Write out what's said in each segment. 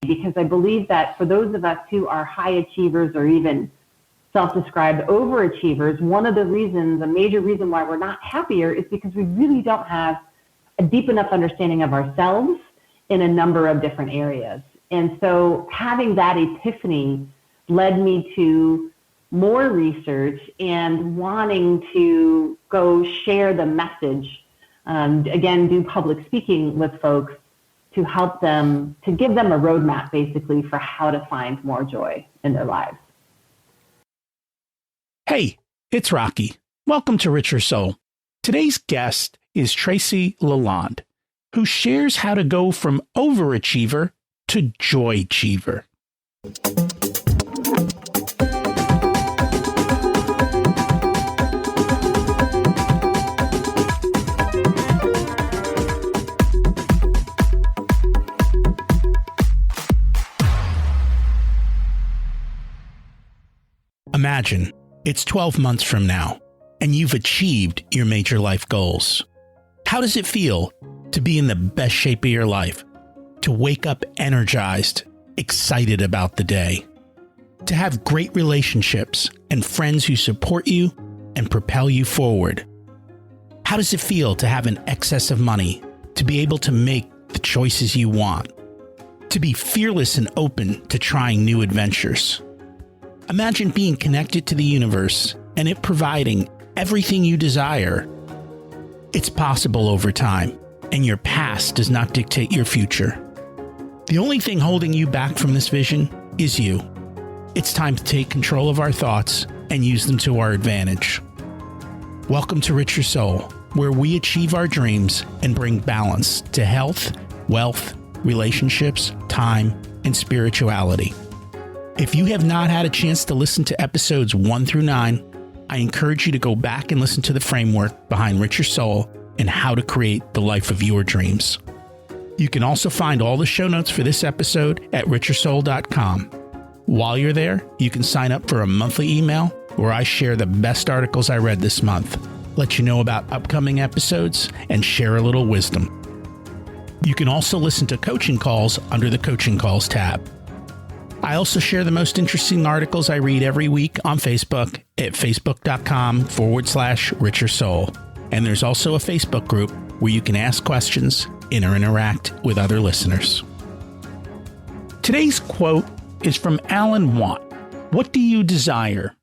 because I believe that for those of us who are high achievers or even self-described overachievers, one of the reasons, a major reason why we're not happier is because we really don't have a deep enough understanding of ourselves in a number of different areas. And so having that epiphany led me to more research and wanting to go share the message, again, do public speaking with folks to help them, to give them a roadmap basically for how to find more joy in their lives. Hey, it's Rocky. Welcome to Richer Soul. Today's guest is Tracy Lalonde, who shares how to go from overachiever to Joychiever. Imagine it's 12 months from now, and you've achieved your major life goals. How does it feel to be in the best shape of your life? To wake up energized, excited about the day? To have great relationships and friends who support you and propel you forward? How does it feel to have an excess of money, to be able to make the choices you want? To be fearless and open to trying new adventures? Imagine being connected to the universe and it providing everything you desire. It's possible over time, and your past does not dictate your future. The only thing holding you back from this vision is you. It's time to take control of our thoughts and use them to our advantage. Welcome to Richer Soul, where we achieve our dreams and bring balance to health, wealth, relationships, time, and spirituality. If you have not had a chance to listen to episodes 1 through 9, I encourage you to go back and listen to the framework behind Richer Soul and how to create the life of your dreams. You can also find all the show notes for this episode at richersoul.com. While you're there, you can sign up for a monthly email where I share the best articles I read this month, let you know about upcoming episodes, and share a little wisdom. You can also listen to coaching calls under the Coaching Calls tab. I also share the most interesting articles I read every week on Facebook at facebook.com/Richer Soul. And there's also a Facebook group where you can ask questions and interact with other listeners. Today's quote is from Alan Watt. What do you desire?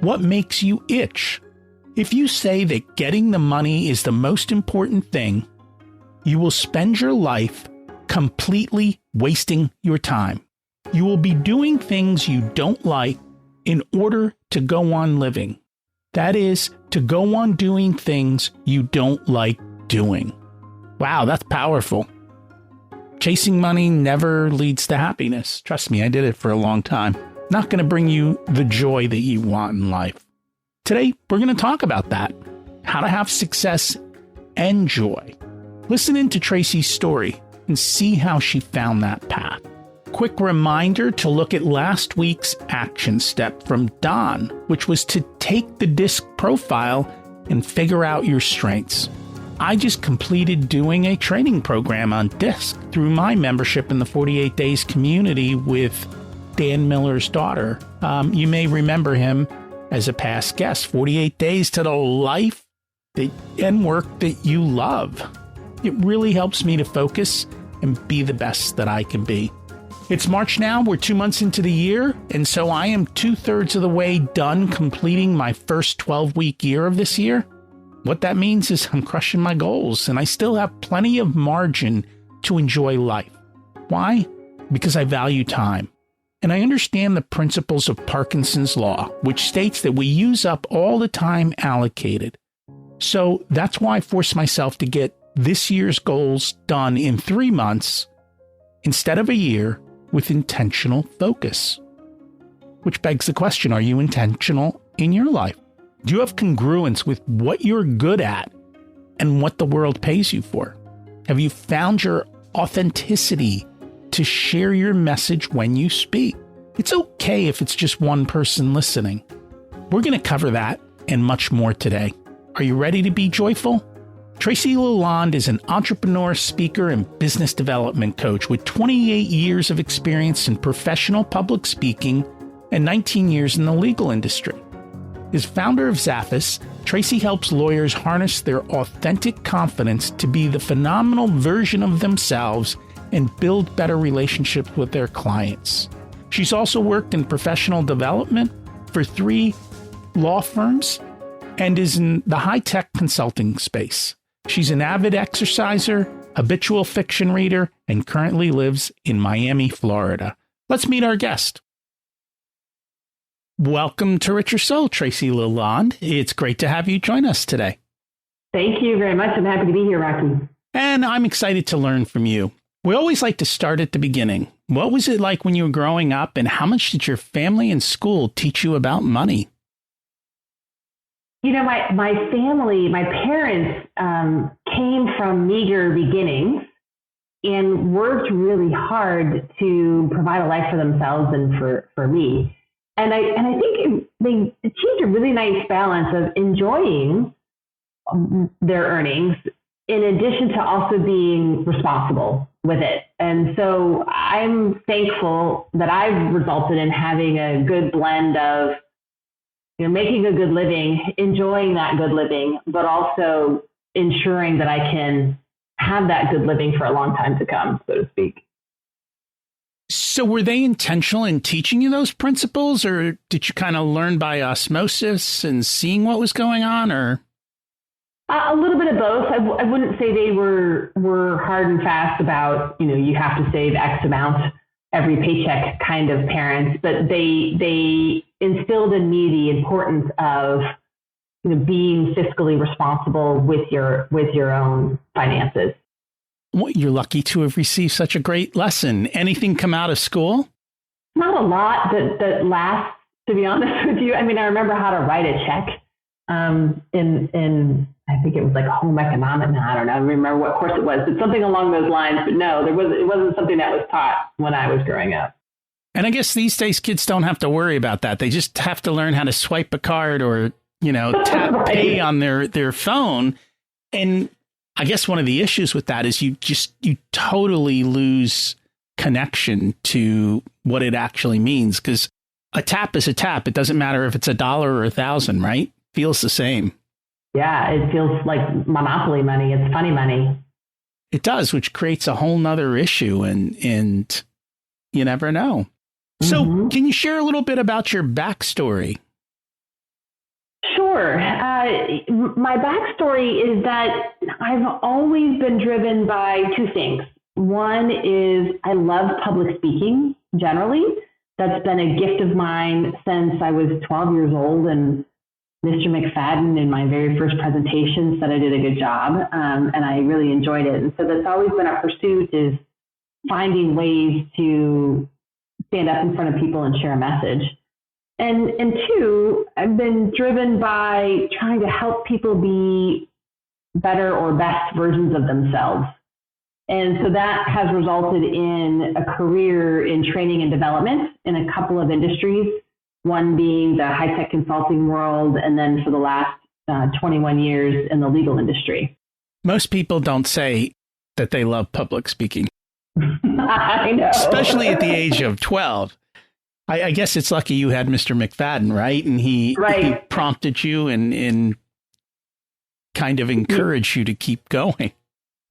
What makes you itch? If you say that getting the money is the most important thing, you will spend your life completely wasting your time. You will be doing things you don't like in order to go on living. That is, to go on doing things you don't like doing. Wow, that's powerful. Chasing money never leads to happiness. Trust me, I did it for a long time. Not going to bring you the joy that you want in life. Today, we're going to talk about that. How to have success and joy. Listen into Tracy's story and see how she found that path. Quick reminder to look at last week's action step from Don, which was to take the DISC profile and figure out your strengths. I just completed doing a training program on DISC through my membership in the 48 Days community with Dan Miller's daughter. You may remember him as a past guest. 48 Days to the life and work that you love. It really helps me to focus and be the best that I can be. It's March now, we're 2 months into the year, and so I am 2/3 of the way done completing my first 12-week year of this year. What that means is I'm crushing my goals, and I still have plenty of margin to enjoy life. Why? Because I value time. And I understand the principles of Parkinson's Law, which states that we use up all the time allocated. So that's why I force myself to get this year's goals done in 3 months instead of a year, with intentional focus. Which begs the question, are you intentional in your life? Do you have congruence with what you're good at and what the world pays you for? Have you found your authenticity to share your message when you speak? It's okay if it's just one person listening. We're going to cover that and much more today. Are you ready to be joyful? Tracy Lalonde is an entrepreneur, speaker, and business development coach with 28 years of experience in professional public speaking and 19 years in the legal industry. As founder of Xaphes, Tracy helps lawyers harness their authentic confidence to be the phenomenal version of themselves and build better relationships with their clients. She's also worked in professional development for 3 law firms and is in the high-tech consulting space. She's an avid exerciser, habitual fiction reader, and currently lives in Miami, Florida. Let's meet our guest. Welcome to Richer Soul, Tracy Lalonde. It's great to have you join us today. Thank you very much. I'm happy to be here, Rocky. And I'm excited to learn from you. We always like to start at the beginning. What was it like when you were growing up, and how much did your family and school teach you about money? You know, my family, my parents came from meager beginnings and worked really hard to provide a life for themselves and for me. And I think they achieved a really nice balance of enjoying their earnings in addition to also being responsible with it. And so I'm thankful that I've resulted in having a good blend of, you know, making a good living, enjoying that good living, but also ensuring that I can have that good living for a long time to come, so to speak. So were they intentional in teaching you those principles, or did you kind of learn by osmosis and seeing what was going on, or? A little bit of both. I wouldn't say they were hard and fast about, you know, you have to save X amount every paycheck kind of parents, but they instilled in me the importance of, you know, being fiscally responsible with your own finances. Well, you're lucky to have received such a great lesson. Anything come out of school? Not a lot that lasts, to be honest with you. I mean, I remember how to write a check in I think it was like home economics. I don't know. I don't remember what course it was, but something along those lines. But no, it wasn't something that was taught when I was growing up. And I guess these days kids don't have to worry about that. They just have to learn how to swipe a card or, you know, tap Right. pay on their phone. And I guess one of the issues with that is you totally lose connection to what it actually means, because a tap is a tap. It doesn't matter if it's $1 or 1,000, right? Feels the same. Yeah, it feels like monopoly money. It's funny money. It does, which creates a whole nother issue, and you never know. So can you share a little bit about your backstory? Sure. My backstory is that I've always been driven by 2 things. One is I love public speaking generally. That's been a gift of mine since I was 12 years old, and Mr. McFadden in my very first presentation said I did a good job, and I really enjoyed it. And so that's always been a pursuit, is finding ways to stand up in front of people and share a message. And 2, I've been driven by trying to help people be better or best versions of themselves. And so that has resulted in a career in training and development in a couple of industries, one being the high-tech consulting world, and then for the last 21 years in the legal industry. Most people don't say that they love public speaking. I know. Especially at the age of 12. I guess it's lucky you had Mr. McFadden, right? And he prompted you and kind of encouraged you to keep going.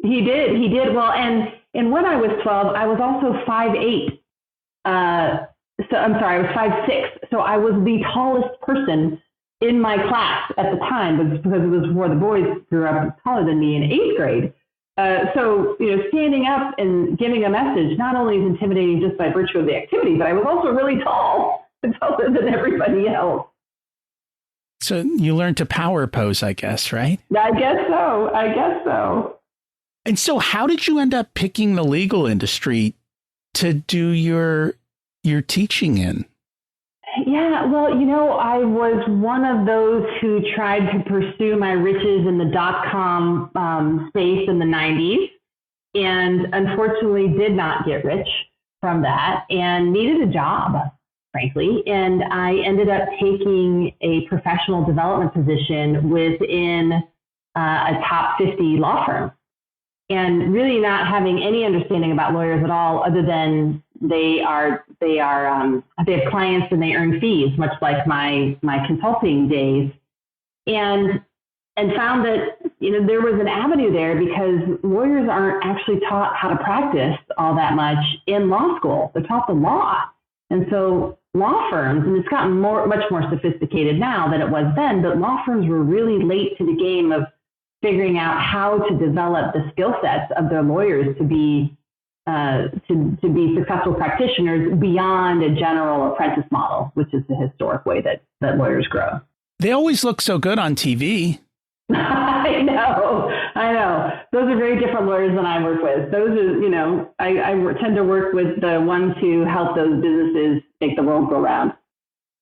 He did. Well, and when I was 12, I was also 5'8". I was 5'6". So I was the tallest person in my class at the time, because it was where the boys grew up taller than me in 8th grade. So, you know, standing up and giving a message not only is intimidating just by virtue of the activity, but I was also really tall, taller than everybody else. So you learned to power pose, I guess, right? I guess so. And so how did you end up picking the legal industry to do your teaching in? Yeah, well, you know, I was one of those who tried to pursue my riches in the .com space in the 90s, and unfortunately did not get rich from that and needed a job, frankly. And I ended up taking a professional development position within a top 50 law firm, and really not having any understanding about lawyers at all, other than they have clients and they earn fees, much like my consulting days, and found that, there was an avenue there because lawyers aren't actually taught how to practice all that much in law school. They're taught the law. And so law firms, and it's gotten much more sophisticated now than it was then, but law firms were really late to the game of figuring out how to develop the skill sets of their lawyers to be successful practitioners beyond a general apprentice model, which is the historic way that lawyers grow. They always look so good on TV. I know. Those are very different lawyers than I work with. Those are, I tend to work with the ones who help those businesses make the world go round.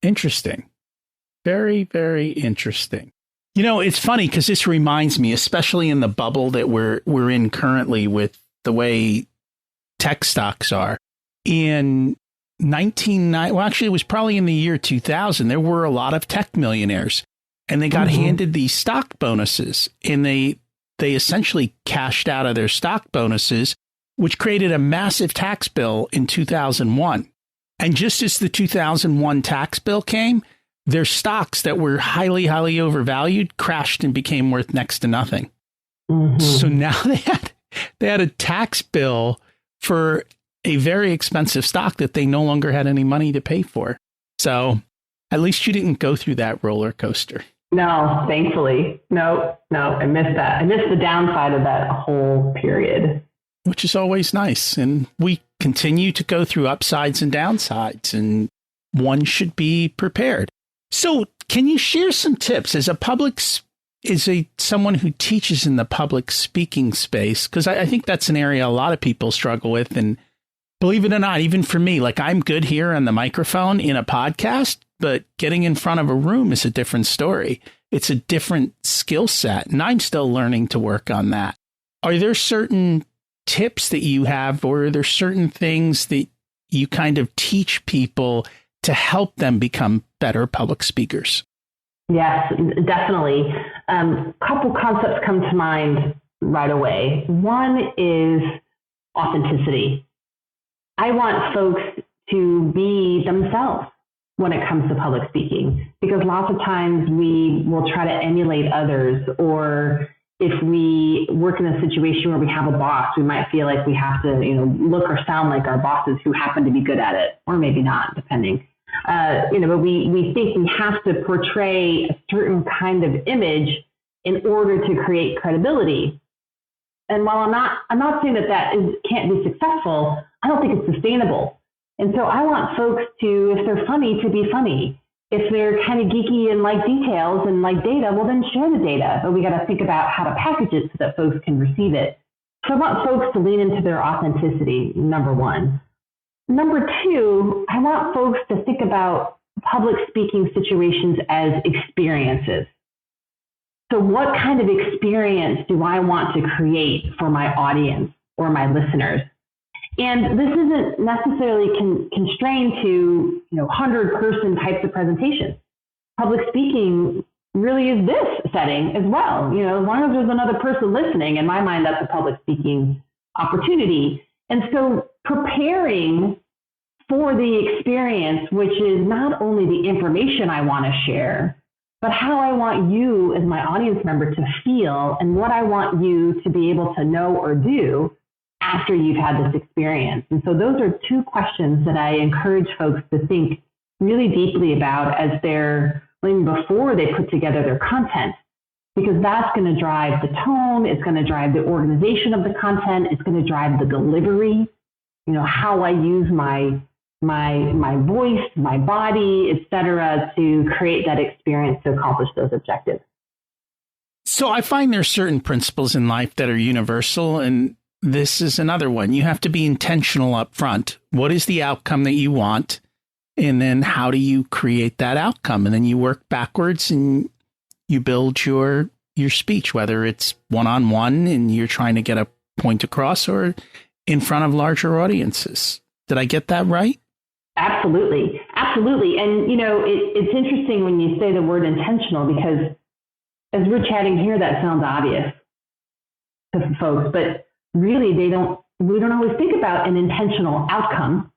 Interesting. Very, very interesting. It's funny because this reminds me, especially in the bubble that we're in currently with the way tech stocks are. In 1990, well, actually, it was probably in the year 2000, there were a lot of tech millionaires, and they got handed these stock bonuses, and they essentially cashed out of their stock bonuses, which created a massive tax bill in 2001. And just as the 2001 tax bill came, their stocks that were highly, highly overvalued crashed and became worth next to nothing. So now they had a tax bill for a very expensive stock that they no longer had any money to pay for. So at least you didn't go through that roller coaster. No, thankfully. No, I missed that. I missed the downside of that whole period. Which is always nice. And we continue to go through upsides and downsides, and one should be prepared. So can you share some tips as someone who teaches in the public speaking space? Because I think that's an area a lot of people struggle with. And believe it or not, even for me, like, I'm good here on the microphone in a podcast, but getting in front of a room is a different story. It's a different skill set, and I'm still learning to work on that. Are there certain tips that you have, or are there certain things that you kind of teach people to help them become better public speakers? Yes, definitely. A couple concepts come to mind right away. One is authenticity. I want folks to be themselves when it comes to public speaking, because lots of times we will try to emulate others, or if we work in a situation where we have a boss, we might feel like we have to, look or sound like our bosses who happen to be good at it, or maybe not, depending. But we think we have to portray a certain kind of image in order to create credibility. And while I'm not saying that can't be successful, I don't think it's sustainable. And so I want folks to, if they're funny, to be funny. If they're kind of geeky and like details and like data, well, then share the data. But we got to think about how to package it so that folks can receive it. So I want folks to lean into their authenticity, number one. Number two, I want folks to think about public speaking situations as experiences. So what kind of experience do I want to create for my audience or my listeners? And this isn't necessarily constrained to 100-person types of presentations. Public speaking really is this setting as well. As long as there's another person listening, in my mind, that's a public speaking opportunity. And so preparing for the experience, which is not only the information I want to share, but how I want you as my audience member to feel and what I want you to be able to know or do after you've had this experience. And so those are two questions that I encourage folks to think really deeply about as even before they put together their content, because that's going to drive the tone, it's going to drive the organization of the content, it's going to drive the delivery, how I use my voice, my body, etc., to create that experience to accomplish those objectives. So I find there's certain principles in life that are universal, and this is another one. You have to be intentional up front. What is the outcome that you want? And then how do you create that outcome? And then you work backwards and you build your speech, whether it's one-on-one and you're trying to get a point across, or in front of larger audiences. Did I get that right? Absolutely. Absolutely. And, it's interesting when you say the word intentional, because as we're chatting here, that sounds obvious to folks, but really we don't always think about an intentional outcome.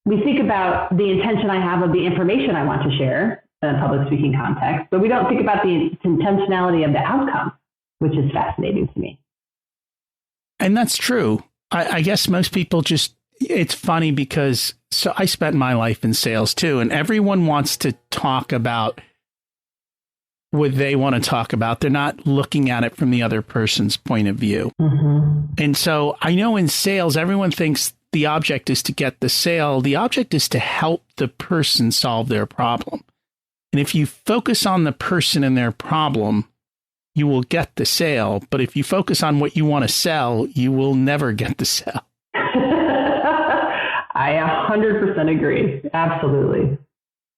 We think about the intention I have of the information I want to share in a public speaking context, but we don't think about the intentionality of the outcome, which is fascinating to me. And that's true. I guess most people it's funny because I spent my life in sales too, and everyone wants to talk about what they want to talk about. They're not looking at it from the other person's point of view. Mm-hmm. And so I know in sales, everyone thinks the object is to get the sale. The object is to help the person solve their problem. And if you focus on the person and their problem, you will get the sale. But if you focus on what you want to sell, you will never get the sale. I 100% agree. Absolutely.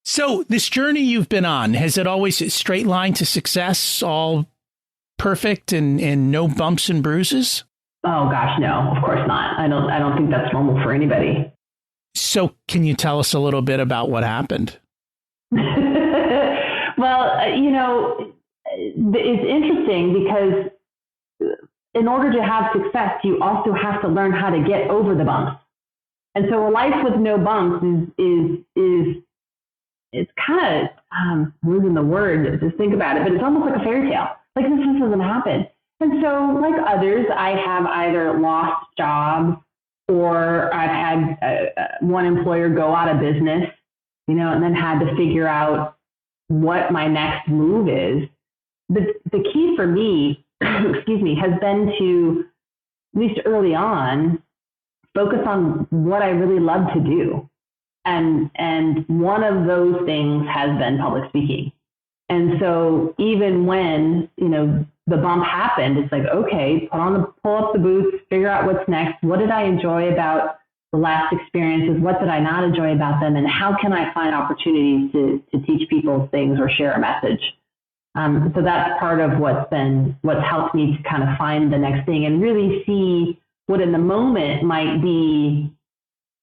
So this journey you've been on, has it always a straight line to success, all perfect and no bumps and bruises? Oh gosh, no, of course not. I don't think that's normal for anybody. So can you tell us a little bit about what happened? Well, it's interesting because in order to have success, you also have to learn how to get over the bumps. And so a life with no bumps is it's kind of, losing the word, just think about it, but it's almost like a fairy tale. Like this just doesn't happen. And so like others, I have either lost jobs or I've had one employer go out of business, and then had to figure out what my next move is. The key for me, excuse me, has been to, at least early on, focus on what I really love to do. And one of those things has been public speaking. And so even when, the bump happened, it's like, okay, pull up the boots, figure out what's next. What did I enjoy about the last experiences? What did I not enjoy about them? And how can I find opportunities to teach people things or share a message? So that's part of what's helped me to kind of find the next thing and really see what in the moment might be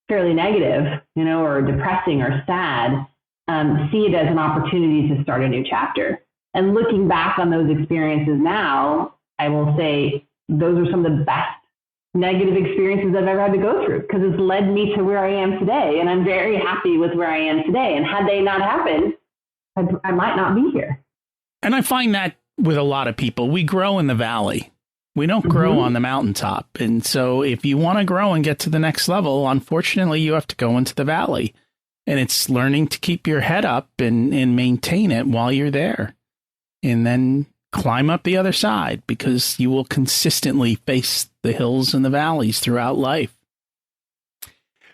fairly negative, or depressing or sad, see it as an opportunity to start a new chapter. And looking back on those experiences now, I will say those are some of the best negative experiences I've ever had to go through because it's led me to where I am today. And I'm very happy with where I am today. And had they not happened, I might not be here. And I find that with a lot of people, we grow in the valley. We don't grow on the mountaintop. And so if you want to grow and get to the next level, unfortunately, you have to go into the valley. And it's learning to keep your head up and maintain it while you're there. And then climb up the other side because you will consistently face the hills and the valleys throughout life.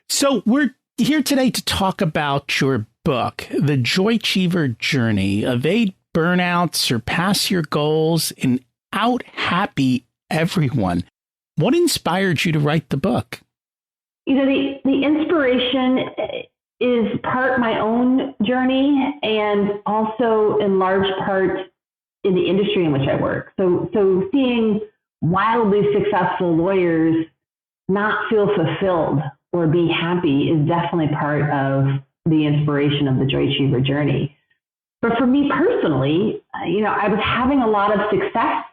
So we're here today to talk about your book, The Joychiever Journey, Evade Burnout, Surpass Your Goals, and Out Happy Everyone. What inspired you to write the book? The inspiration is part my own journey and also in large part in the industry in which I work. So seeing wildly successful lawyers not feel fulfilled or be happy is definitely part of the inspiration of the Joychiever Journey. But for me personally, I was having a lot of success.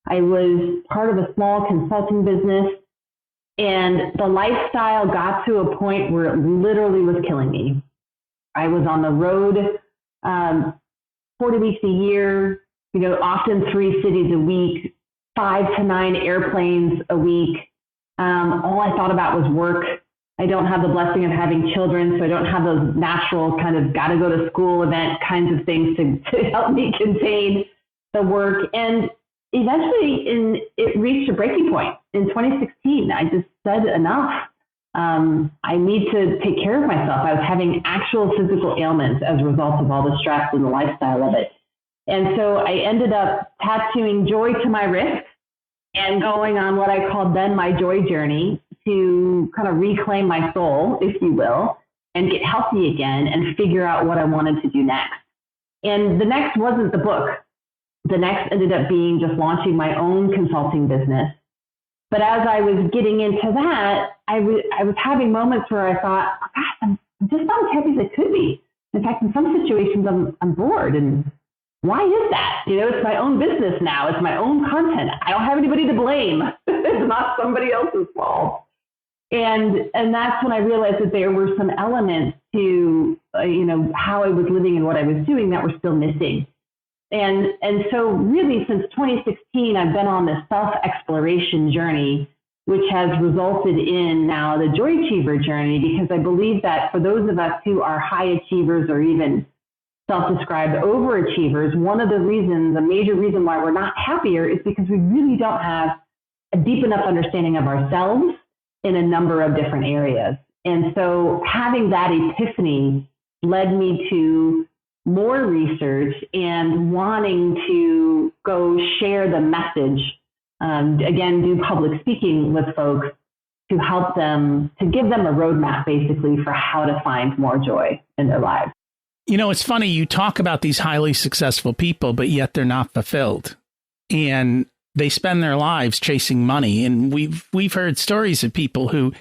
I was part of a small consulting business, and the lifestyle got to a point where it literally was killing me. I was on the road 40 weeks a year, often 3 cities a week, 5 to 9 airplanes a week. All I thought about was work. I don't have the blessing of having children, so I don't have those natural kind of got to go to school event kinds of things to help me contain the work. And eventually it reached a breaking point. In 2016, I just said enough. I need to take care of myself. I was having actual physical ailments as a result of all the stress and the lifestyle of it. And so I ended up tattooing joy to my wrist and going on what I called then my joy journey to kind of reclaim my soul, if you will, and get healthy again and figure out what I wanted to do next. And the next wasn't the book. The next ended up being just launching my own consulting business. But as I was getting into that, I was having moments where I thought, oh, gosh, I'm just not as happy as I could be. In fact, in some situations, I'm bored and why is that? It's my own business now. It's my own content. I don't have anybody to blame. It's not somebody else's fault. And that's when I realized that there were some elements to, how I was living and what I was doing that were still missing. And so really since 2016, I've been on this self-exploration journey, which has resulted in now the Joychiever Journey, because I believe that for those of us who are high achievers or even self-described overachievers, one of the reasons, a major reason why we're not happier is because we really don't have a deep enough understanding of ourselves in a number of different areas. And so having that epiphany led me to more research and wanting to go share the message, again, do public speaking with folks to help them, to give them a roadmap basically for how to find more joy in their lives. It's funny, you talk about these highly successful people, but yet they're not fulfilled. And they spend their lives chasing money. And we've heard stories of people who,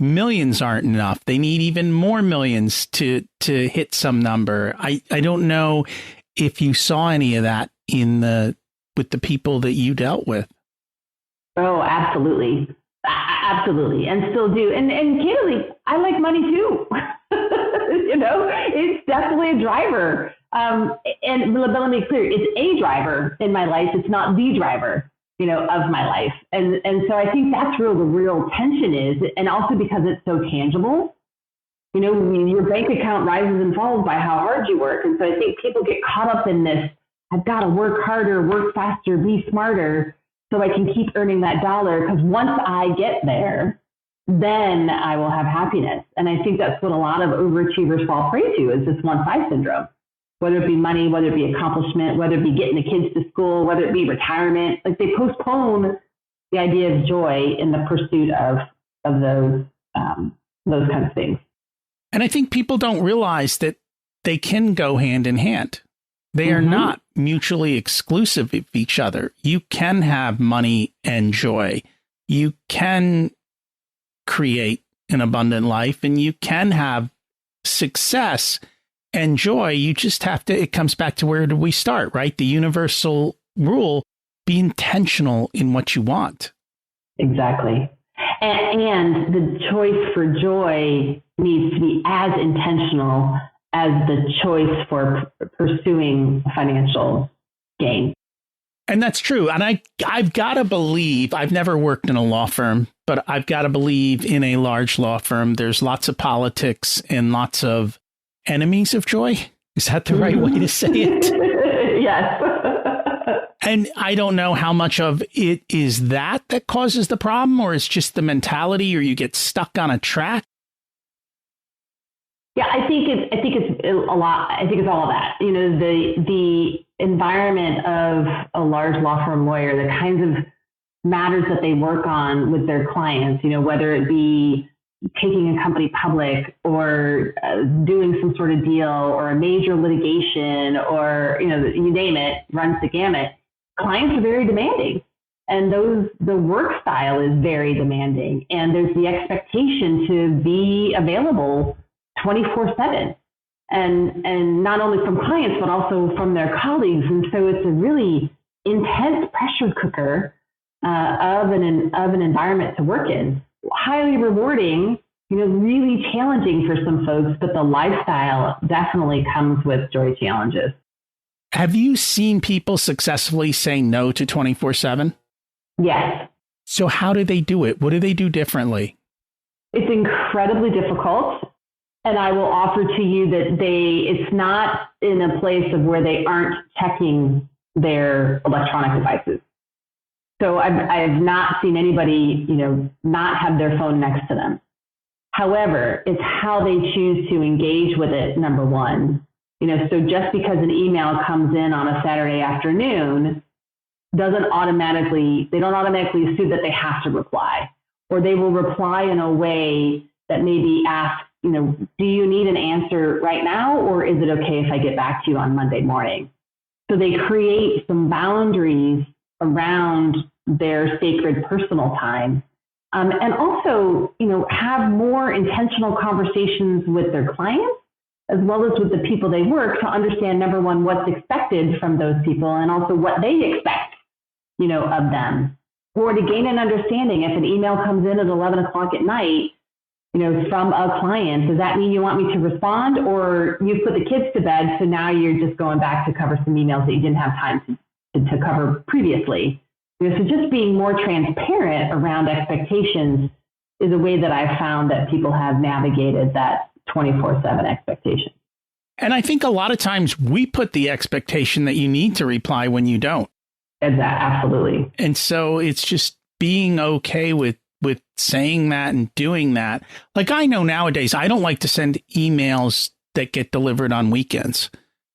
millions aren't enough. They need even more millions to hit some number. I don't know if you saw any of that with the people that you dealt with. Oh, absolutely. Absolutely. And still do. And candidly, I like money too. It's definitely a driver. But let me be clear, it's a driver in my life. It's not the driver, of my life. And so I think that's where the real tension is. And also because it's so tangible, your bank account rises and falls by how hard you work. And so I think people get caught up in this, I've got to work harder, work faster, be smarter so I can keep earning that dollar. Because once I get there, then I will have happiness. And I think that's what a lot of overachievers fall prey to is this one-size syndrome. Whether it be money, whether it be accomplishment, whether it be getting the kids to school, whether it be retirement, like they postpone the idea of joy in the pursuit of those kind of things. And I think people don't realize that they can go hand in hand. They are not mutually exclusive of each other. You can have money and joy. You can create an abundant life and you can have success and joy. You just have to, it comes back to where do we start, right? The universal rule, be intentional in what you want. Exactly. And the choice for joy needs to be as intentional as the choice for pursuing financial gain. And that's true. And I've got to believe, I've never worked in a law firm, but I've got to believe in a large law firm, there's lots of politics and lots of enemies of joy. Is that the right way to say it? Yes. And I don't know how much of it is that causes the problem, or it's just the mentality, or you get stuck on a track. Yeah, I think it's a lot. I think it's all of that. The environment of a large law firm lawyer, the kinds of matters that they work on with their clients, whether it be taking a company public or doing some sort of deal or a major litigation or, you name it, runs the gamut. Clients are very demanding, and the work style is very demanding, and there's the expectation to be available 24/7, and not only from clients but also from their colleagues. And so it's a really intense pressure cooker of an environment to work in. Highly rewarding, really challenging for some folks, but the lifestyle definitely comes with joy challenges. Have you seen people successfully say no to 24/7? Yes. So how do they do it? What do they do differently? It's incredibly difficult. And I will offer to you that it's not in a place of where they aren't checking their electronic devices. So I have not seen anybody, not have their phone next to them. However, it's how they choose to engage with it, number one. So just because an email comes in on a Saturday afternoon they don't automatically assume that they have to reply, or they will reply in a way that maybe asks, do you need an answer right now, or is it okay if I get back to you on Monday morning? So they create some boundaries around their sacred personal time, and also, have more intentional conversations with their clients as well as with the people they work, to understand, number one, what's expected from those people and also what they expect, of them. Or to gain an understanding, if an email comes in at 11 o'clock at night, from a client, does that mean you want me to respond, or you put the kids to bed, so now you're just going back to cover some emails that you didn't have time to cover previously? So just being more transparent around expectations is a way that I've found that people have navigated that 24/7 expectation. And I think a lot of times we put the expectation that you need to reply when you don't. Absolutely. And so it's just being okay with saying that and doing that. Like, I know nowadays I don't like to send emails that get delivered on weekends,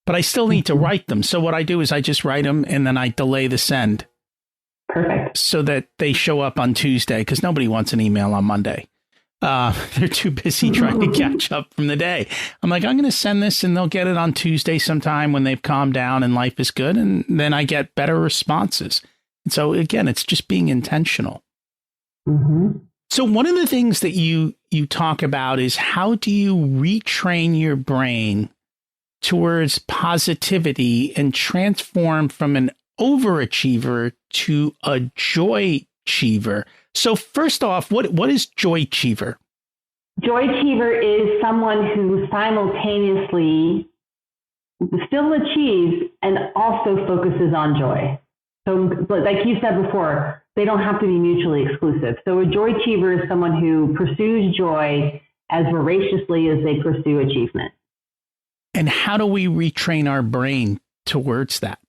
but I still need to write them. So what I do is I just write them and then I delay the send. Perfect. So that they show up on Tuesday, because nobody wants an email on Monday. They're too busy trying to catch up from the day. I'm like, I'm going to send this and they'll get it on Tuesday sometime when they've calmed down and life is good. And then I get better responses. And so again, it's just being intentional. Mm-hmm. So one of the things that you talk about is, how do you retrain your brain towards positivity and transform from an overachiever to a joychiever? So first off, what is Joychiever? Joychiever is someone who simultaneously still achieves and also focuses on joy. So like you said before, they don't have to be mutually exclusive. So a Joychiever is someone who pursues joy as voraciously as they pursue achievement. And how do we retrain our brain towards that?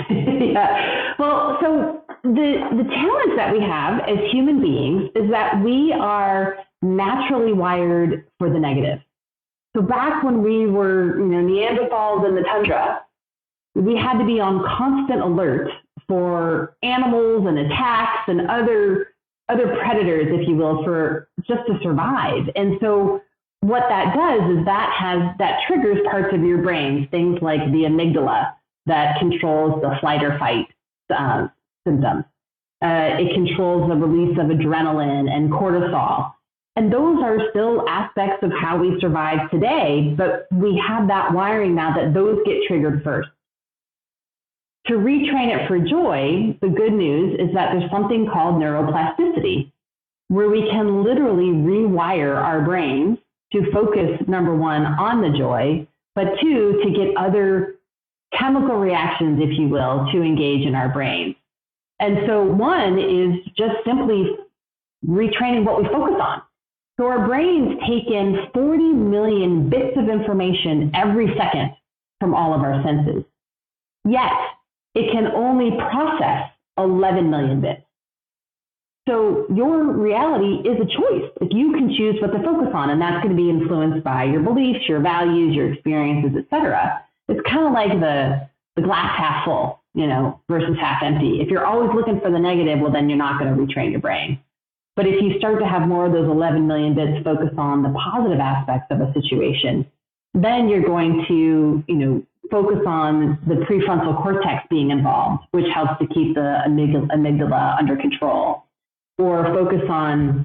Yeah. Well, so the challenge that we have as human beings is that we are naturally wired for the negative. So back when we were, Neanderthals in the tundra, we had to be on constant alert for animals and attacks and other predators, if you will, for just to survive. And so what that does is that triggers parts of your brain, things like the amygdala that controls the flight or fight symptoms. It controls the release of adrenaline and cortisol. And those are still aspects of how we survive today, but we have that wiring now that those get triggered first. To retrain it for joy, the good news is that there's something called neuroplasticity, where we can literally rewire our brains to focus, number one, on the joy, but two, to get other chemical reactions, if you will, to engage in our brains. And so one is just simply retraining what we focus on. So our brains take in 40 million bits of information every second from all of our senses. Yet, it can only process 11 million bits. So your reality is a choice. If you can choose what to focus on, and that's going to be influenced by your beliefs, your values, your experiences, etc. It's kind of like the glass half full, versus half empty. If you're always looking for the negative, well, then you're not going to retrain your brain. But if you start to have more of those 11 million bits focus on the positive aspects of a situation, then you're going to, focus on the prefrontal cortex being involved, which helps to keep the amygdala under control, or focus on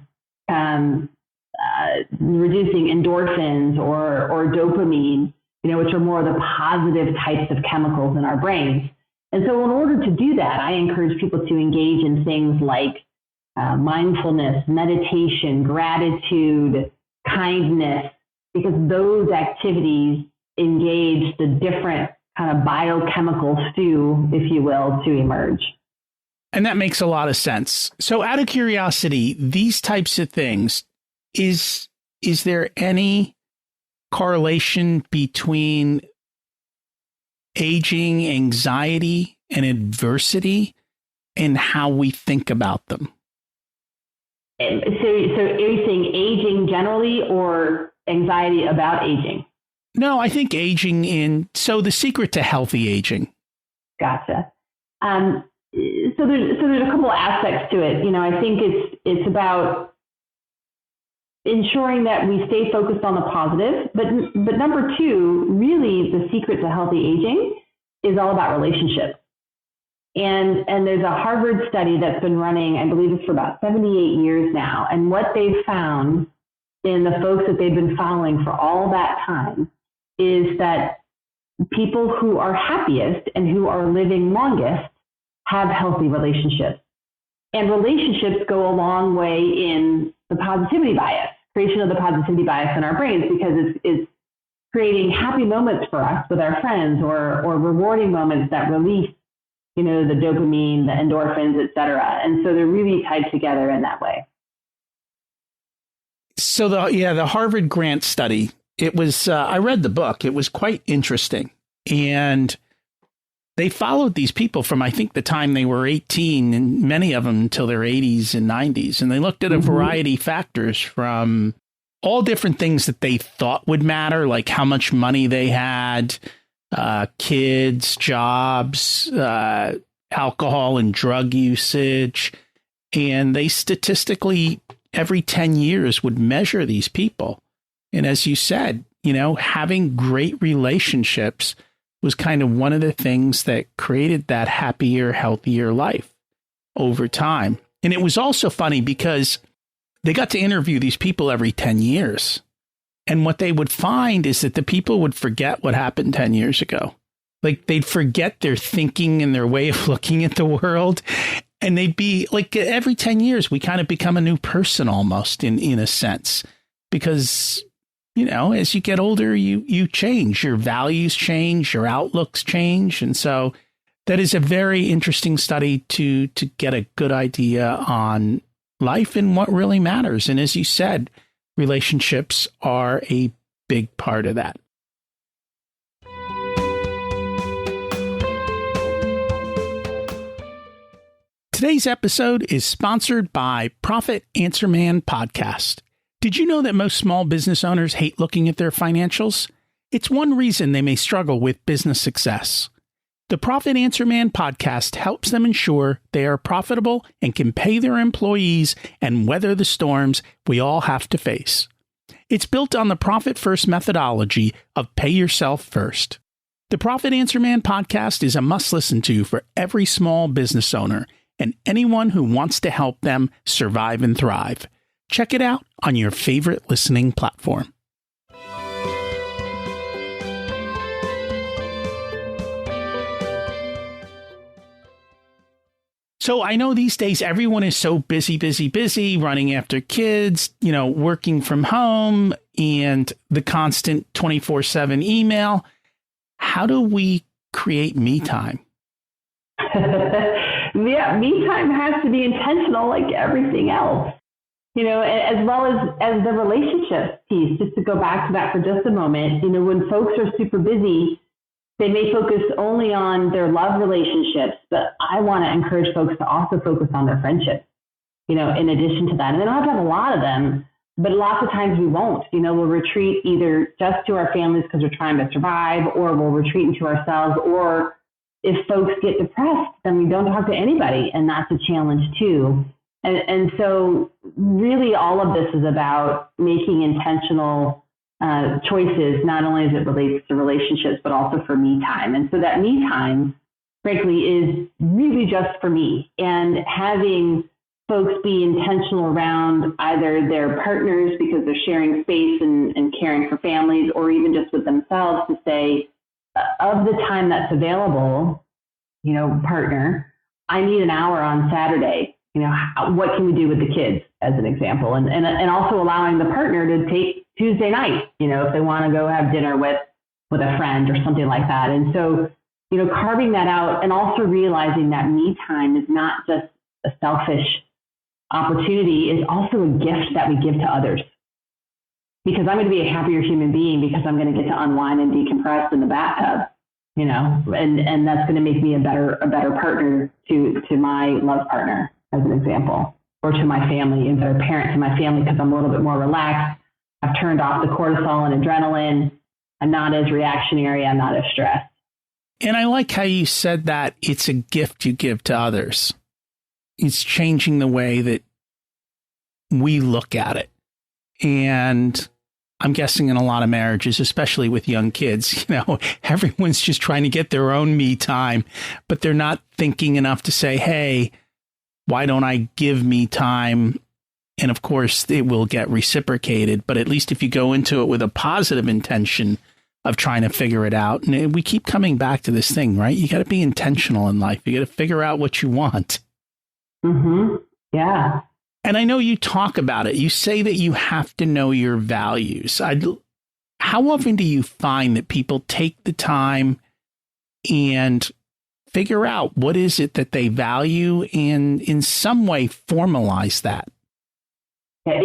reducing endorphins or dopamine, which are more of the positive types of chemicals in our brains. And so in order to do that, I encourage people to engage in things like mindfulness, meditation, gratitude, kindness, because those activities engage the different kind of biochemical stew, if you will, to emerge. And that makes a lot of sense. So out of curiosity, these types of things, is there any correlation between aging, anxiety, and adversity and how we think about them? So are you saying aging generally or anxiety about aging? No, I think aging so the secret to healthy aging. Gotcha. So there's a couple of aspects to it. I think it's about ensuring that we stay focused on the positive. But number two, really the secret to healthy aging is all about relationships. And there's a Harvard study that's been running, I believe it's for about 78 years now. And what they've found in the folks that they've been following for all that time is that people who are happiest and who are living longest have healthy relationships. And relationships go a long way in the positivity bias, creation of the positivity bias in our brains, because it's creating happy moments for us with our friends, or rewarding moments that release, the dopamine, the endorphins, et cetera. And so they're really tied together in that way. So the Harvard Grant study, it was, I read the book, it was quite interesting. And they followed these people from, I think, the time they were 18, and many of them until their 80s and 90s. And they looked at a variety of factors, from all different things that they thought would matter, like how much money they had, kids, jobs, alcohol and drug usage. And they statistically, every 10 years, would measure these people. And as you said, having great relationships was kind of one of the things that created that happier, healthier life over time. And it was also funny because they got to interview these people every 10 years. And what they would find is that the people would forget what happened 10 years ago. Like, they'd forget their thinking and their way of looking at the world. And they'd be like, every 10 years, we kind of become a new person almost in a sense, because as you get older, you change, your values change, your outlooks change. And so that is a very interesting study to get a good idea on life and what really matters. And as you said, relationships are a big part of that. Today's episode is sponsored by Profit Answer Man Podcast. Did you know that most small business owners hate looking at their financials? It's one reason they may struggle with business success. The Profit Answer Man podcast helps them ensure they are profitable and can pay their employees and weather the storms we all have to face. It's built on the Profit First methodology of pay yourself first. The Profit Answer Man podcast is a must listen to for every small business owner and anyone who wants to help them survive and thrive. Check it out on your favorite listening platform. So I know these days everyone is so busy, running after kids, working from home, and the constant 24/7 email. How do we create me time? Yeah, me time has to be intentional like everything else. As well as the relationships piece, just to go back to that for just a moment, when folks are super busy, they may focus only on their love relationships, but I want to encourage folks to also focus on their friendships, in addition to that. And they don't have to have a lot of them, but lots of times we won't. We'll retreat either just to our families because we're trying to survive, or we'll retreat into ourselves, or if folks get depressed, then we don't talk to anybody, and that's a challenge too. And so really all of this is about making intentional choices, not only as it relates to relationships, but also for me time. And so that me time, frankly, is really just for me. And having folks be intentional around either their partners because they're sharing space and caring for families, or even just with themselves to say, of the time that's available, partner, I need an hour on Saturday. What can we do with the kids, as an example? And also allowing the partner to take Tuesday night, if they want to go have dinner with a friend or something like that. And so, carving that out, and also realizing that me time is not just a selfish opportunity, is also a gift that we give to others. Because I'm going to be a happier human being because I'm going to get to unwind and decompress in the bathtub, and that's going to make me a better partner to my love partner, as an example, or to my family, and better parent to my family because I'm a little bit more relaxed. I've turned off the cortisol and adrenaline. I'm not as reactionary. I'm not as stressed. And I like how you said that it's a gift you give to others. It's changing the way that we look at it. And I'm guessing in a lot of marriages, especially with young kids, everyone's just trying to get their own me time, but they're not thinking enough to say, hey, why don't I give me time? And of course, it will get reciprocated. But at least if you go into it with a positive intention of trying to figure it out. And we keep coming back to this thing, right? You got to be intentional in life. You got to figure out what you want. Mm-hmm. Yeah. And I know you talk about it. You say that you have to know your values. How often do you find that people take the time and figure out what is it that they value and in some way formalize that? Yeah,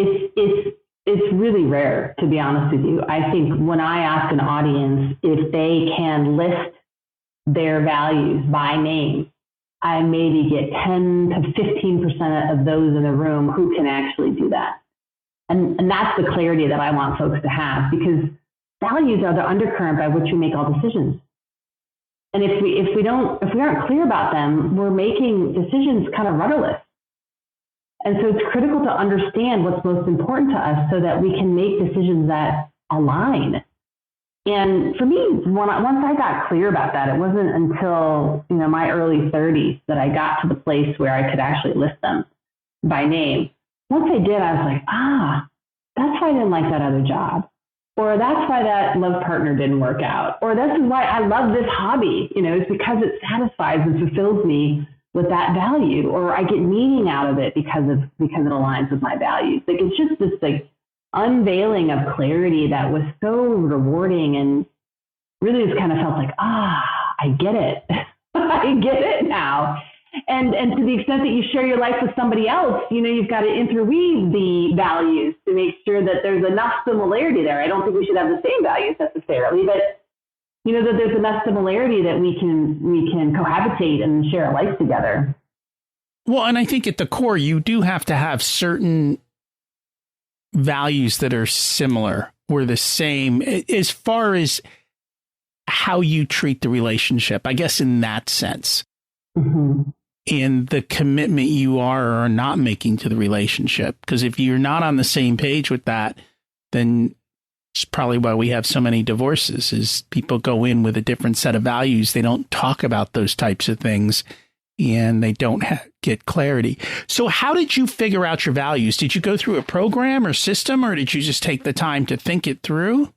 it's really rare, to be honest with you. I think when I ask an audience if they can list their values by name, I maybe get 10 to 15% of those in the room who can actually do that. And that's the clarity that I want folks to have, because values are the undercurrent by which we make all decisions. And if we aren't clear about them, we're making decisions kind of rudderless. And so it's critical to understand what's most important to us so that we can make decisions that align. And for me, once I got clear about that, it wasn't until my early 30s that I got to the place where I could actually list them by name. Once I did, I was like, that's why I didn't like that other job. Or that's why that love partner didn't work out. Or this is why I love this hobby. It's because it satisfies and fulfills me with that value. Or I get meaning out of it because it aligns with my values. Like, it's just this unveiling of clarity that was so rewarding, and really just kind of felt like, I get it. I get it now. And to the extent that you share your life with somebody else, you've got to interweave the values to make sure that there's enough similarity there. I don't think we should have the same values necessarily, but that there's enough similarity that we can cohabitate and share a life together. Well, and I think at the core, you do have to have certain values that are similar or the same as far as how you treat the relationship, I guess, in that sense. Mm-hmm. And the commitment you are or are not making to the relationship. Because if you're not on the same page with that, then it's probably why we have so many divorces, is people go in with a different set of values. They don't talk about those types of things, and they don't get clarity. So how did you figure out your values? Did you go through a program or system, or did you just take the time to think it through?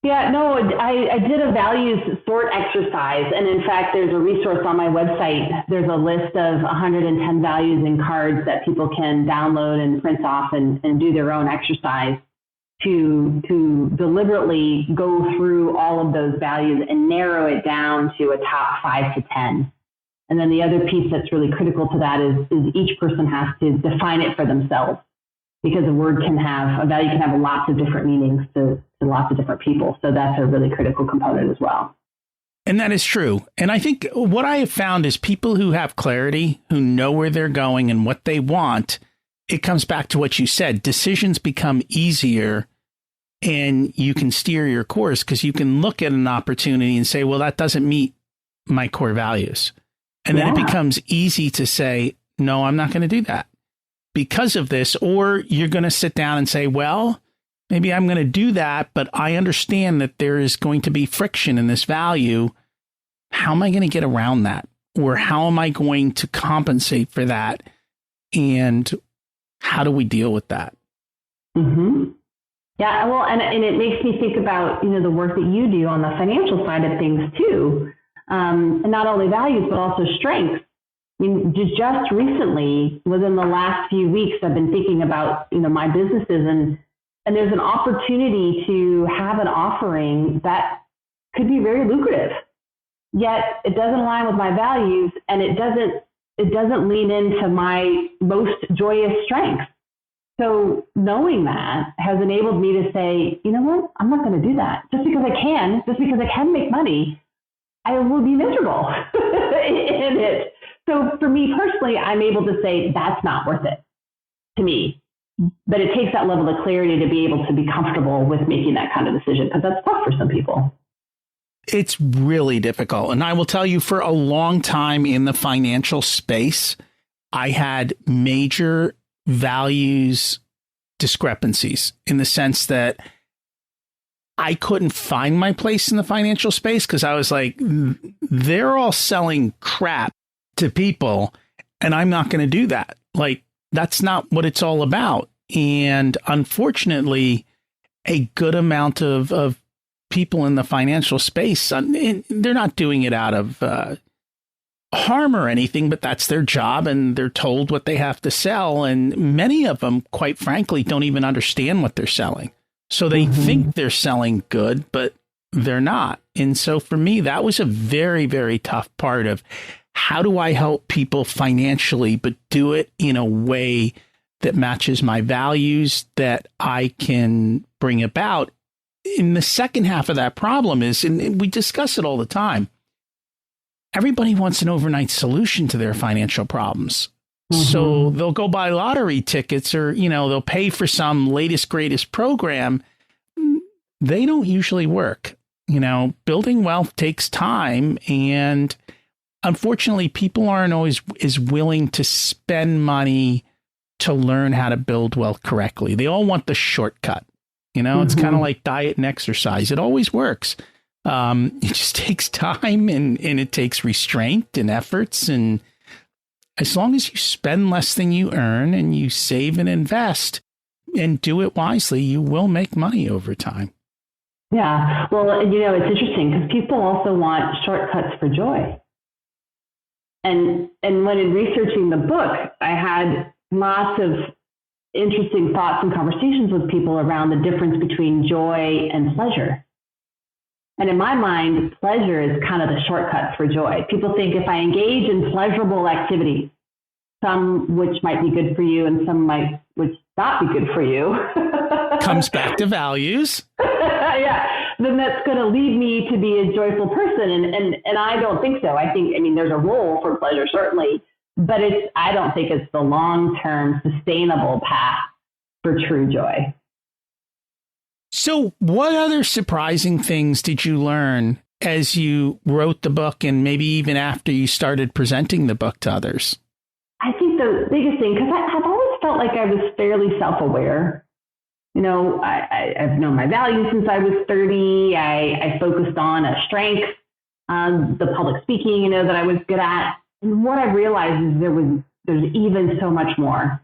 Yeah, no, I did a values sort exercise. And in fact, there's a resource on my website. There's a list of 110 values and cards that people can download and print off and do their own exercise to deliberately go through all of those values and narrow it down to a top 5 to 10. And then the other piece that's really critical to that is each person has to define it for themselves, because a value can have lots of different meanings to lots of different people. So that's a really critical component as well. And that is true. And I think what I have found is people who have clarity, who know where they're going and what they want, it comes back to what you said. Decisions become easier and you can steer your course, because you can look at an opportunity and say, well, that doesn't meet my core values. And then it becomes easy to say, no, I'm not going to do that because of this. Or you're going to sit down and say, well, maybe I'm going to do that, but I understand that there is going to be friction in this value. How am I going to get around that? Or how am I going to compensate for that? And how do we deal with that? Mm-hmm. Yeah, well, and it makes me think about, the work that you do on the financial side of things too. And not only values, but also strengths. I mean, just recently, within the last few weeks, I've been thinking about, my businesses, and there's an opportunity to have an offering that could be very lucrative, yet it doesn't align with my values, and it doesn't lean into my most joyous strengths. So knowing that has enabled me to say, you know what, I'm not going to do that. Just because I can make money, I will be miserable in it. So for me personally, I'm able to say that's not worth it to me. But it takes that level of clarity to be able to be comfortable with making that kind of decision, because that's tough for some people. It's really difficult. And I will tell you, for a long time in the financial space, I had major values discrepancies in the sense that I couldn't find my place in the financial space, because I was like, they're all selling crap to people and I'm not going to do that. Like, that's not what it's all about. And unfortunately, a good amount of people in the financial space, they're not doing it out of harm or anything, but that's their job and they're told what they have to sell. And many of them, quite frankly, don't even understand what they're selling. So they think they're selling good, but they're not. And so for me, that was a very, very tough part of how do I help people financially, but do it in a way that matches my values that I can bring about. In the second half of that problem is, and we discuss it all the time, everybody wants an overnight solution to their financial problems. So they'll go buy lottery tickets or, they'll pay for some latest, greatest program. They don't usually work. Building wealth takes time. And unfortunately, people aren't always as willing to spend money to learn how to build wealth correctly. They all want the shortcut. It's kind of like diet and exercise. It always works. It just takes time and it takes restraint and efforts. And as long as you spend less than you earn and you save and invest and do it wisely, you will make money over time. Yeah. Well, it's interesting because people also want shortcuts for joy. And when in researching the book, I had lots of interesting thoughts and conversations with people around the difference between joy and pleasure. And in my mind, pleasure is kind of the shortcut for joy. People think if I engage in pleasurable activities, some which might be good for you and some which not be good for you. Comes back to values. Yeah. Then that's going to lead me to be a joyful person. And I don't think so. I mean, there's a role for pleasure, certainly, but I don't think it's the long-term sustainable path for true joy. So what other surprising things did you learn as you wrote the book and maybe even after you started presenting the book to others? I think the biggest thing, because I've always felt like I was fairly self-aware. I've known my values since I was 30. I focused on a strength, the public speaking, that I was good at. And what I realized is there's even so much more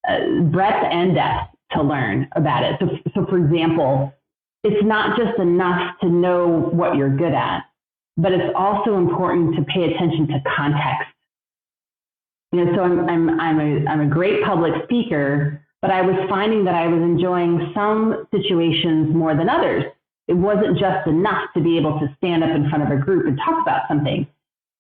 breadth and depth to learn about it. So for example, it's not just enough to know what you're good at, but it's also important to pay attention to context. So I'm a great public speaker, but I was finding that I was enjoying some situations more than others. It wasn't just enough to be able to stand up in front of a group and talk about something.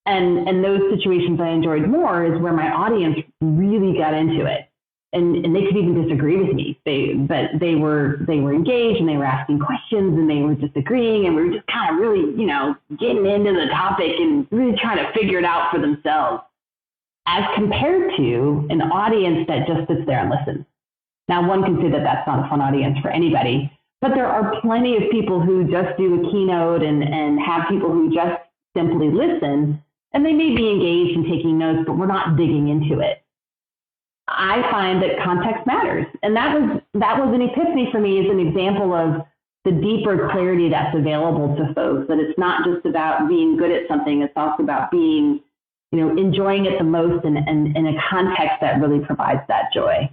And those situations I enjoyed more is where my audience really got into it. And they could even disagree with me. But they were engaged and they were asking questions and they were disagreeing and we were just kind of really, getting into the topic and really trying to figure it out for themselves, as compared to an audience that just sits there and listens. Now, one can say that that's not a fun audience for anybody, but there are plenty of people who just do a keynote and have people who just simply listen, and they may be engaged in taking notes, but we're not digging into it. I find that context matters. And that was an epiphany for me as an example of the deeper clarity that's available to folks, that it's not just about being good at something, it's also about being, enjoying it the most and in a context that really provides that joy.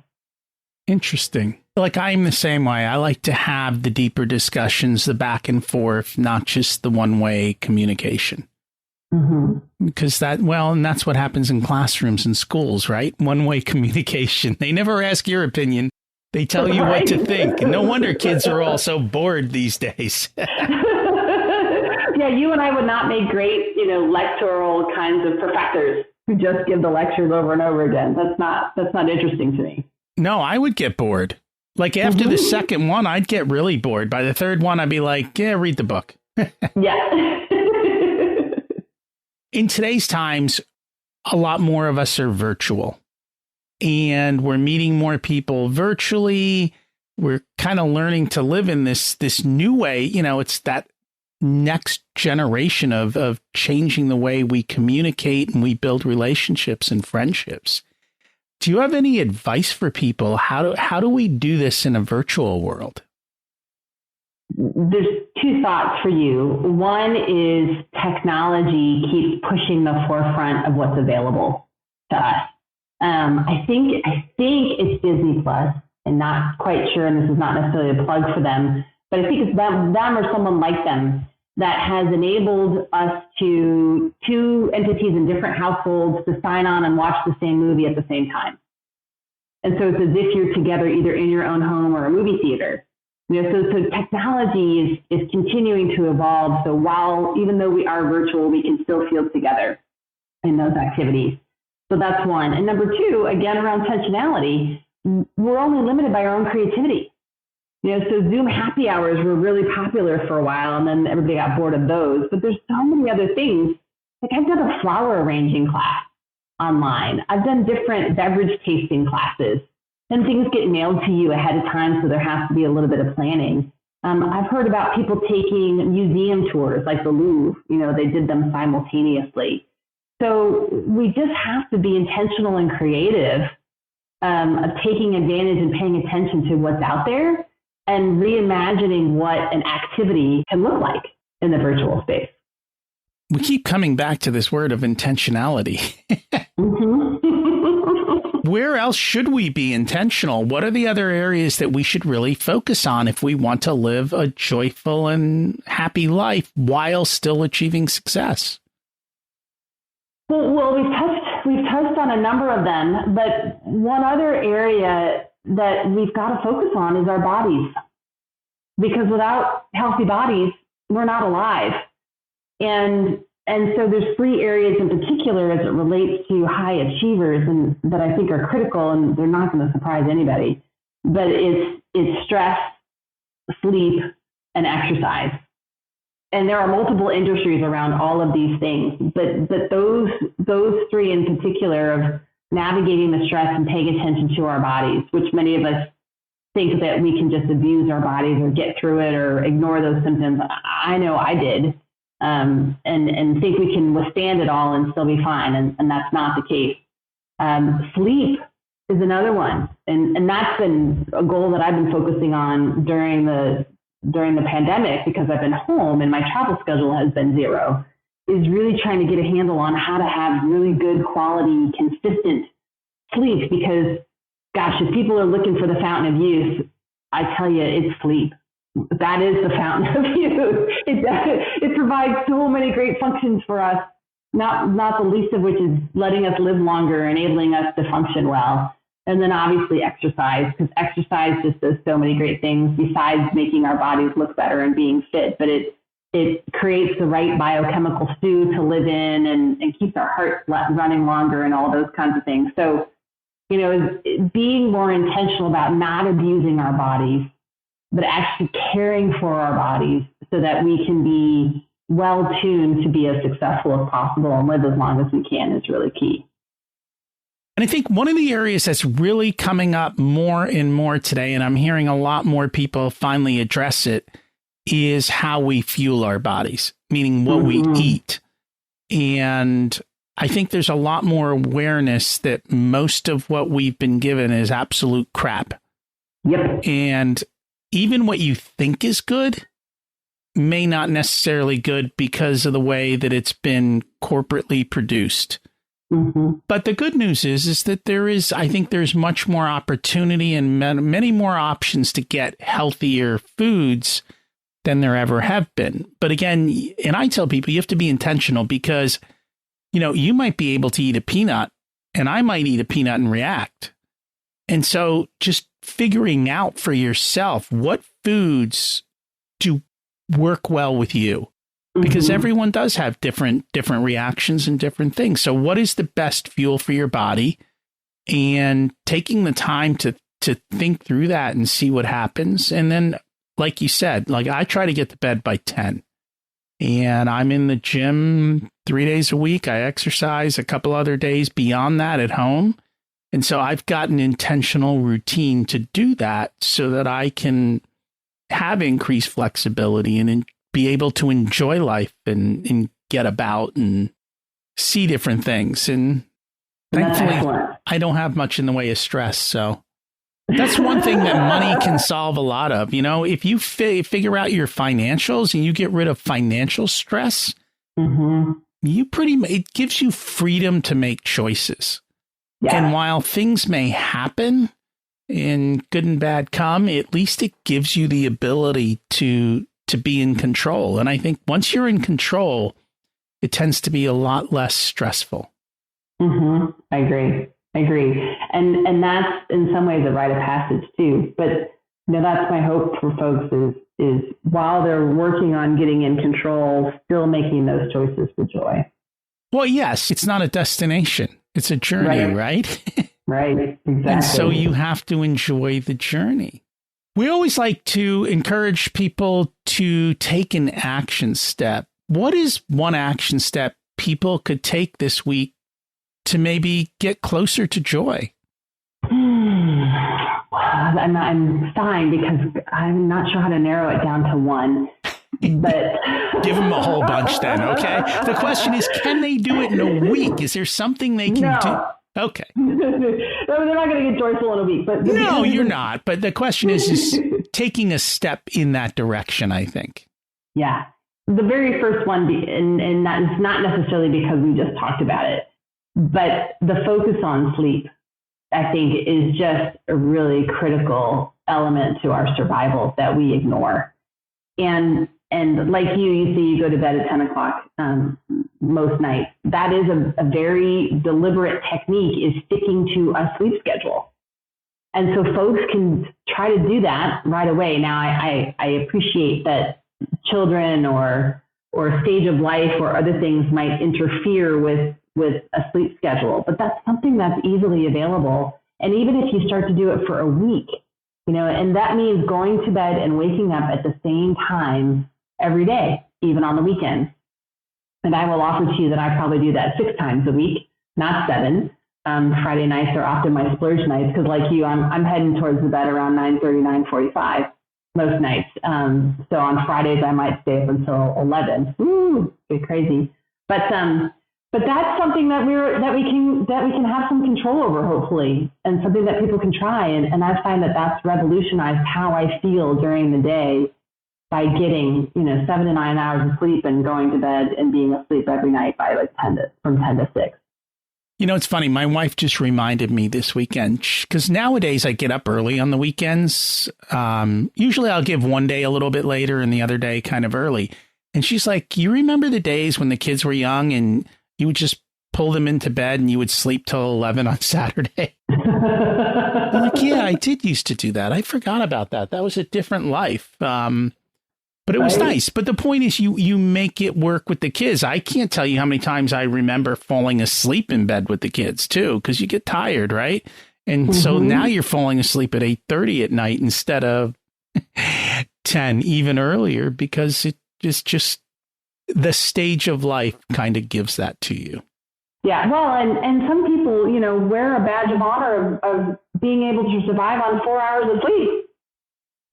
Interesting. Like I'm the same way. I like to have the deeper discussions, the back and forth, not just the one-way communication. Because and that's what happens in classrooms and schools, right? One-way communication. They never ask your opinion. They tell you what to think. And no wonder kids are all so bored these days. Yeah, you and I would not make great, lectoral kinds of professors who just give the lectures over and over again. That's not interesting to me. No, I would get bored. Like after the second one, I'd get really bored. By the third one, I'd be like, yeah, read the book. Yeah. In today's times, a lot more of us are virtual and we're meeting more people virtually. We're kind of learning to live in this new way. It's that next generation of changing the way we communicate and we build relationships and friendships. Do you have any advice for people? How do we do this in a virtual world? There's two thoughts for you. One is technology keeps pushing the forefront of what's available to us. I think it's Disney Plus, and not quite sure, and this is not necessarily a plug for them, but I think it's them or someone like them that has enabled us to two entities in different households to sign on and watch the same movie at the same time. And so it's as if you're together either in your own home or a movie theater. So technology is continuing to evolve. So even though we are virtual, we can still feel together in those activities. So that's one. And number two, again, around intentionality, we're only limited by our own creativity. So Zoom happy hours were really popular for a while, and then everybody got bored of those. But there's so many other things. Like I've done a flower arranging class online. I've done different beverage tasting classes, and things get mailed to you ahead of time, so there has to be a little bit of planning. I've heard about people taking museum tours, like the Louvre. They did them simultaneously. So we just have to be intentional and creative of taking advantage and paying attention to what's out there and reimagining what an activity can look like in the virtual space. We keep coming back to this word of intentionality. Where else should we be intentional? What are the other areas that we should really focus on if we want to live a joyful and happy life while still achieving success? Well, we've touched on a number of them, but one other area that we've got to focus on is our bodies, because without healthy bodies, we're not alive. And so there's three areas in particular as it relates to high achievers and that I think are critical, and they're not going to surprise anybody, but it's stress, sleep, and exercise. And there are multiple industries around all of these things, but those three in particular of navigating the stress and paying attention to our bodies, which many of us think that we can just abuse our bodies or get through it or ignore those symptoms. I know I did, and think we can withstand it all and still be fine, and that's not the case. Sleep is another one, and that's been a goal that I've been focusing on during the pandemic, because I've been home and my travel schedule has been zero, is really trying to get a handle on how to have really good quality, consistent sleep. Because, gosh, if people are looking for the fountain of youth, I tell you, it's sleep. That is the fountain of youth. It provides so many great functions for us, not the least of which is letting us live longer, enabling us to function well. And then obviously exercise, because exercise just does so many great things besides making our bodies look better and being fit. But it creates the right biochemical stew to live in and keeps our heart running longer and all those kinds of things. So, being more intentional about not abusing our bodies, but actually caring for our bodies so that we can be well tuned to be as successful as possible and live as long as we can is really key. And I think one of the areas that's really coming up more and more today, and I'm hearing a lot more people finally address it, is how we fuel our bodies, meaning what we eat. And I think there's a lot more awareness that most of what we've been given is absolute crap. Yep. And even what you think is good may not necessarily good because of the way that it's been corporately produced. But the good news is that I think there's much more opportunity and many more options to get healthier foods than there ever have been. But again, and I tell people you have to be intentional, because, you might be able to eat a peanut and I might eat a peanut and react. And so just figuring out for yourself what foods do work well with you. Because everyone does have different reactions and different things. So what is the best fuel for your body? And taking the time to think through that and see what happens. And then, like you said, I try to get to bed by 10. And I'm in the gym 3 days a week. I exercise a couple other days beyond that at home. And so I've got an intentional routine to do that so that I can have increased flexibility and be able to enjoy life and get about and see different things. And thankfully, I don't have much in the way of stress. So that's one thing that money can solve a lot of. If you figure out your financials and you get rid of financial stress, it gives you freedom to make choices. Yeah. And while things may happen, and good and bad come, at least it gives you the ability to be in control. And I think once you're in control, it tends to be a lot less stressful. Mm-hmm. I agree. And that's in some ways a rite of passage too. But that's my hope for folks is while they're working on getting in control, still making those choices for joy. Well, yes, it's not a destination. It's a journey, right? Right, exactly. And so you have to enjoy the journey. We always like to encourage people to take an action step. What is one action step people could take this week to maybe get closer to joy? I'm sighing because I'm not sure how to narrow it down to one. But give them a whole bunch then, okay? The question is, can they do it in a week? Is there something they can do? Okay. They're not going to get joyful in a week. But no, you're not. But the question is taking a step in that direction, I think. Yeah. The very first one, and that's not necessarily because we just talked about it, but the focus on sleep, I think, is just a really critical element to our survival that we ignore. And like you say you go to bed at 10 o'clock most nights. That is a very deliberate technique, is sticking to a sleep schedule. And so folks can try to do that right away. Now, I appreciate that children or stage of life or other things might interfere with a sleep schedule, but that's something that's easily available. And even if you start to do it for a week, and that means going to bed and waking up at the same time every day, even on the weekends. And I will offer to you that I probably do that 6 times a week, not 7. Friday nights are often my splurge nights because, like you, I'm heading towards the bed around 9:30, 9:45 most nights. So on Fridays I might stay up until 11. Ooh, get crazy. But that's something that we can have some control over, hopefully, and something that people can try. And I find that that's revolutionized how I feel during the day by getting 7 to 9 hours of sleep and going to bed and being asleep every night by from 10 to 6. It's funny. My wife just reminded me this weekend, because nowadays I get up early on the weekends. Usually I'll give one day a little bit later and the other day kind of early. And she's like, you remember the days when the kids were young and you would just pull them into bed and you would sleep till 11 on Saturday? I'm like, yeah, I did used to do that. I forgot about that. That was a different life. But it was nice. But the point is you make it work with the kids. I can't tell you how many times I remember falling asleep in bed with the kids, too, because you get tired, right? And so now you're falling asleep at 8:30 at night instead of 10, even earlier, because it is just the stage of life kind of gives that to you. Yeah, well, and some people, wear a badge of honor of being able to survive on 4 hours of sleep.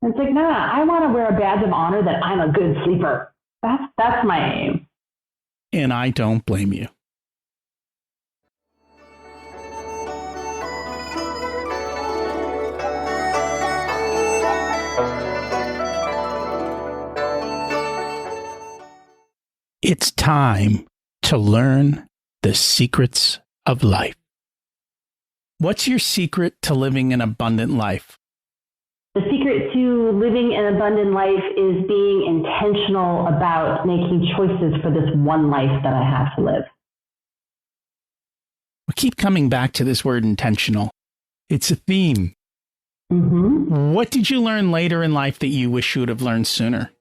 And it's like, no, I want to wear a badge of honor that I'm a good sleeper. That's my aim. And I don't blame you. It's time to learn the secrets of life. What's your secret to living an abundant life? The secret to living an abundant life is being intentional about making choices for this one life that I have to live. We keep coming back to this word intentional. It's a theme. Mm-hmm. What did you learn later in life that you wish you would have learned sooner?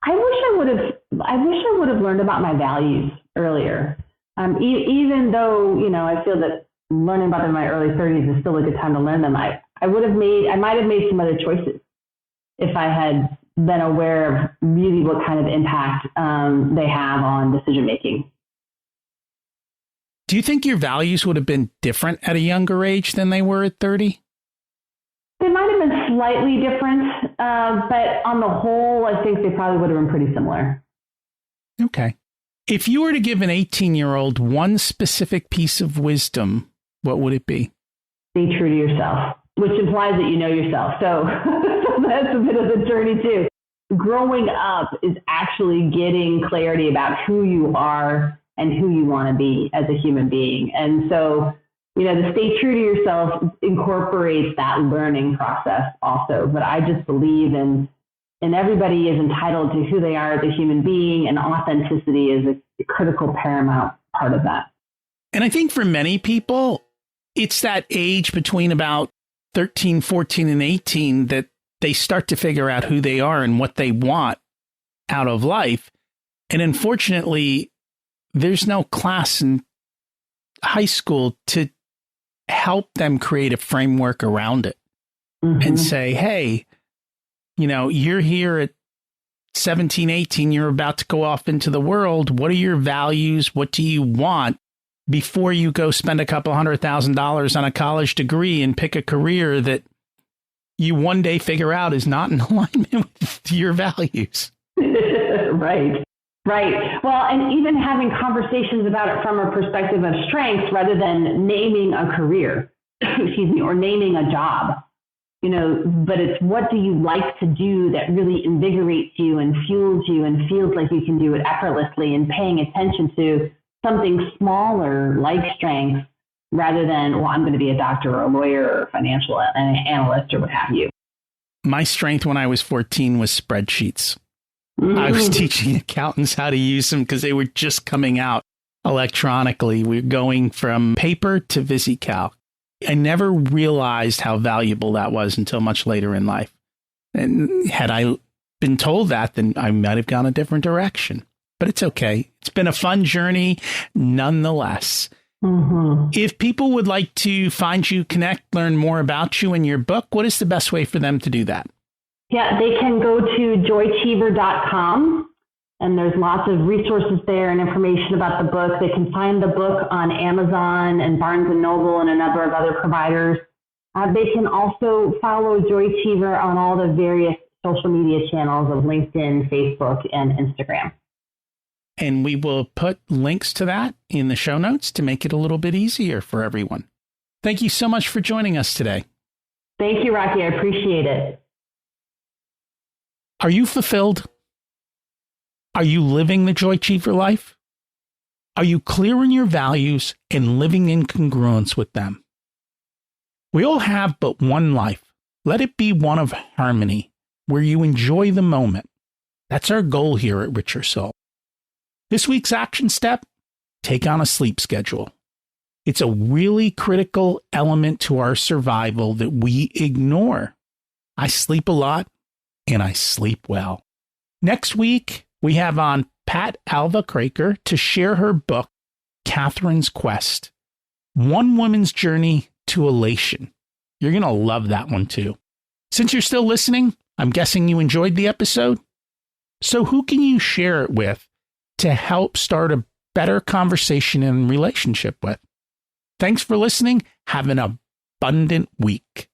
I wish I would have learned about my values earlier. Even though, I feel that learning about them in my early 30s is still a good time to learn them. I might have made some other choices if I had been aware of really what kind of impact they have on decision making. Do you think your values would have been different at a younger age than they were at 30? They might have been slightly different, but on the whole, I think they probably would have been pretty similar. Okay. If you were to give an 18-year-old one specific piece of wisdom, what would it be? Be true to yourself, which implies that you know yourself. So that's a bit of a journey too. Growing up is actually getting clarity about who you are and who you want to be as a human being. And so The stay true to yourself incorporates that learning process also. But I just believe in everybody is entitled to who they are as a human being, and authenticity is a critical, paramount part of that. And I think for many people, it's that age between about 13, 14, and 18 that they start to figure out who they are and what they want out of life. And unfortunately, there's no class in high school to help them create a framework around it and say, hey, you're here at 17, 18, you're about to go off into the world. What are your values? What do you want before you go spend a couple $100,000 on a college degree and pick a career that you one day figure out is not in alignment with your values? Right. Well, and even having conversations about it from a perspective of strengths rather than naming a career, or naming a job, but it's what do you like to do that really invigorates you and fuels you and feels like you can do it effortlessly, and paying attention to something smaller like strengths rather than, well, I'm going to be a doctor or a lawyer or a financial analyst or what have you. My strength when I was 14 was spreadsheets. I was teaching accountants how to use them because they were just coming out electronically. We were going from paper to VisiCalc. I never realized how valuable that was until much later in life. And had I been told that, then I might have gone a different direction. But it's okay. It's been a fun journey nonetheless. If people would like to find you, connect, learn more about you and your book, what is the best way for them to do that? Yeah, they can go to joychiever.com, and there's lots of resources there and information about the book. They can find the book on Amazon and Barnes & Noble and a number of other providers. They can also follow Joychiever on all the various social media channels of LinkedIn, Facebook, and Instagram. And we will put links to that in the show notes to make it a little bit easier for everyone. Thank you so much for joining us today. Thank you, Rocky. I appreciate it. Are you fulfilled? Are you living the Joychiever life? Are you clear on your values and living in congruence with them? We all have but one life. Let it be one of harmony, where you enjoy the moment. That's our goal here at Richer Soul. This week's action step: take on a sleep schedule. It's a really critical element to our survival that we ignore. I sleep a lot, and I sleep well. Next week, we have on Pat Alva Craker to share her book, Catherine's Quest, One Woman's Journey to Elation. You're going to love that one too. Since you're still listening, I'm guessing you enjoyed the episode. So who can you share it with to help start a better conversation and relationship with? Thanks for listening. Have an abundant week.